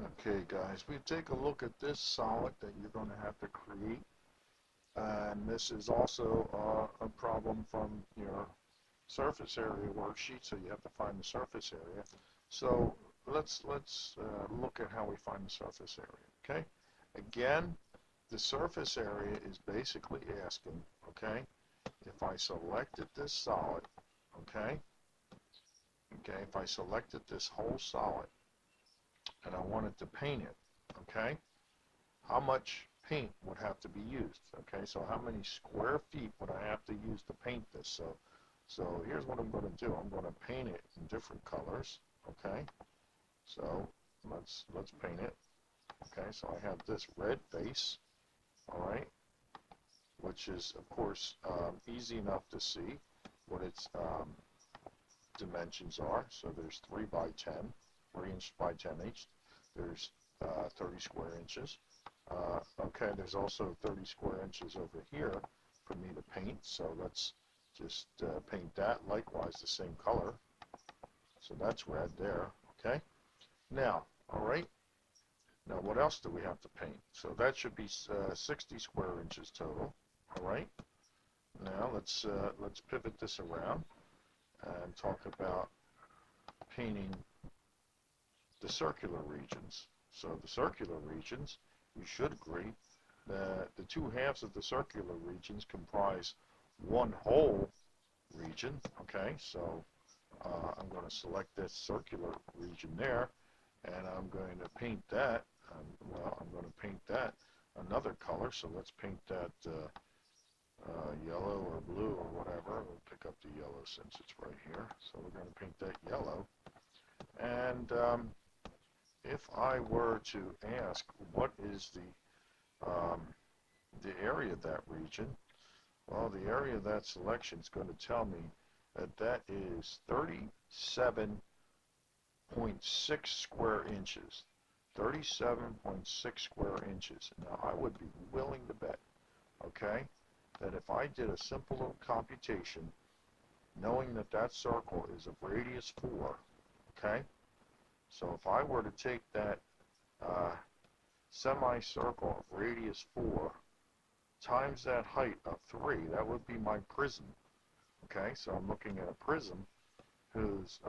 Okay, guys, we take a look at this solid that you're going to have to create, and this is also a problem from your surface area worksheet, so you have to find the surface area. So let's look at how we find the surface area. Okay, again, the surface area is basically asking, okay, if I selected this solid, okay, if I selected this whole solid and I wanted to paint it, okay, how much paint would have to be used? Okay, so how many square feet would I have to use to paint this? So here's what I'm going to do. I'm going to paint it in different colors. Okay, so let's paint it. Okay, so I have this red base. All right, which is of course easy enough to see what its dimensions are. So there's 3 by 10, 3 inch by 10 inch. There's 30 square inches. Okay, there's also 30 square inches over here for me to paint, so let's just paint that likewise the same color. So that's red there, okay? Now, all right, now what else do we have to paint? So that should be 60 square inches total, all right? Now let's pivot this around and talk about painting the circular regions. So the circular regions, you should agree that the two halves of the circular regions comprise one whole region. Okay, so I'm going to select this circular region there, and I'm going to paint that. Well, I'm going to paint that another color. So let's paint that yellow or blue or whatever. We'll pick up the yellow since it's right here. So we're going to paint that yellow. And if I were to ask what is the area of that region, well, the area of that selection is going to tell me that that is 37.6 square inches. 37.6 square inches. Now, I would be willing to bet, okay, that if I did a simple little computation, knowing that that circle is of radius 4, okay, so if I were to take that semicircle of radius 4 times that height of 3, that would be my prism. Okay, so I'm looking at a prism whose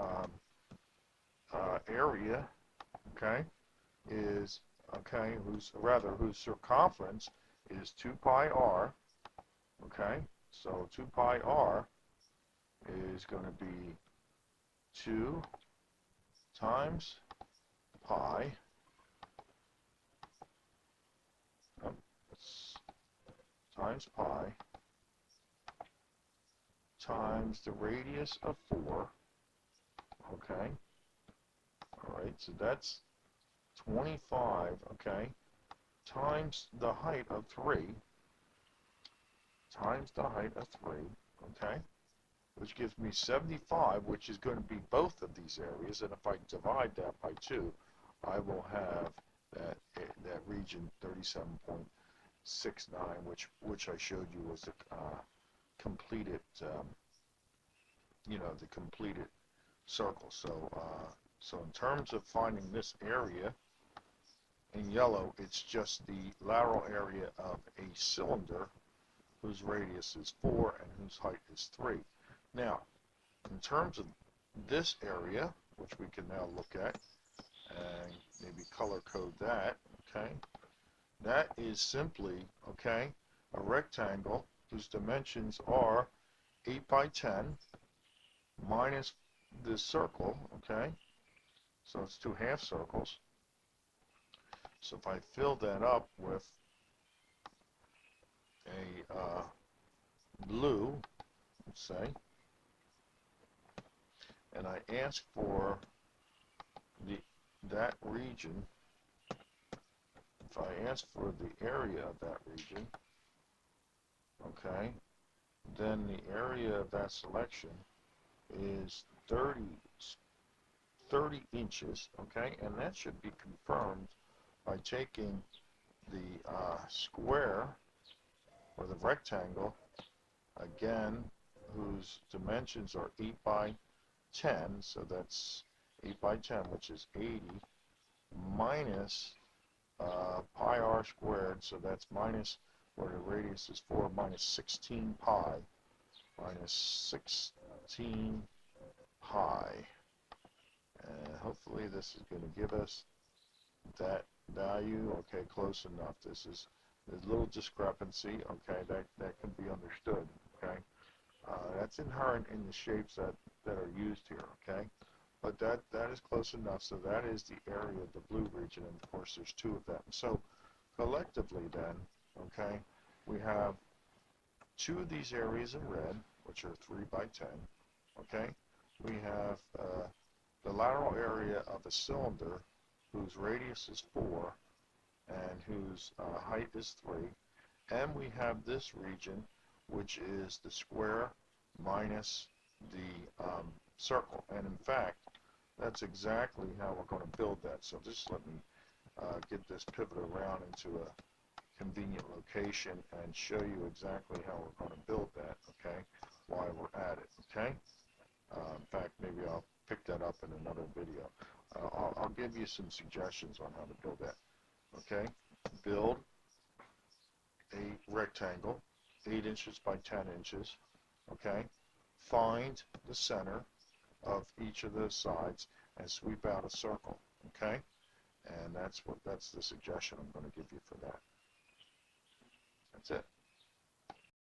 area, okay, is, okay, whose circumference is 2 pi r. Okay, so 2 pi r is going to be 2 times pi, oh, times pi times the radius of 4, okay, all right, so that's 25, okay, times the height of 3, times the height of 3, okay, which gives me 75, which is going to be both of these areas, and if I divide that by 2, I will have that region 37.69, which I showed you was the completed, the completed circle. So in terms of finding this area in yellow, it's just the lateral area of a cylinder whose radius is 4 and whose height is 3. Now, in terms of this area, which we can now look at and maybe color code that, okay, that is simply, okay, a rectangle whose dimensions are 8 by 10 minus this circle, okay, so it's 2 half circles. So if I fill that up with a blue, let's say, and I ask for that region, if I ask for the area of that region, okay, then the area of that selection is 30 inches, okay, and that should be confirmed by taking the square or the rectangle, again, whose dimensions are 8 by 10, so that's 8 by 10, which is 80, minus pi r squared, so that's minus, where the radius is 4, minus 16 pi, minus 16 pi. And hopefully this is going to give us that value. Okay, close enough. There's a little discrepancy. Okay, that can be understood. Okay, that's inherent in the shapes that are used here. Okay, but that is close enough. So that is the area of the blue region, and of course there's two of them. So collectively then, okay, we have two of these areas in red, which are 3 by 10. Okay, we have the lateral area of a cylinder whose radius is 4 and whose height is 3. And we have this region, which is the square minus the circle. And in fact, that's exactly how we're going to build that. So just let me get this pivot around into a convenient location and show you exactly how we're going to build that, okay, while we're at it, okay? In fact, maybe I'll pick that up in another video. I'll give you some suggestions on how to build that, okay? Build a rectangle, 8 inches by 10 inches, okay? Find the center of each of those sides and sweep out a circle, okay? And that's the suggestion I'm going to give you for that. That's it.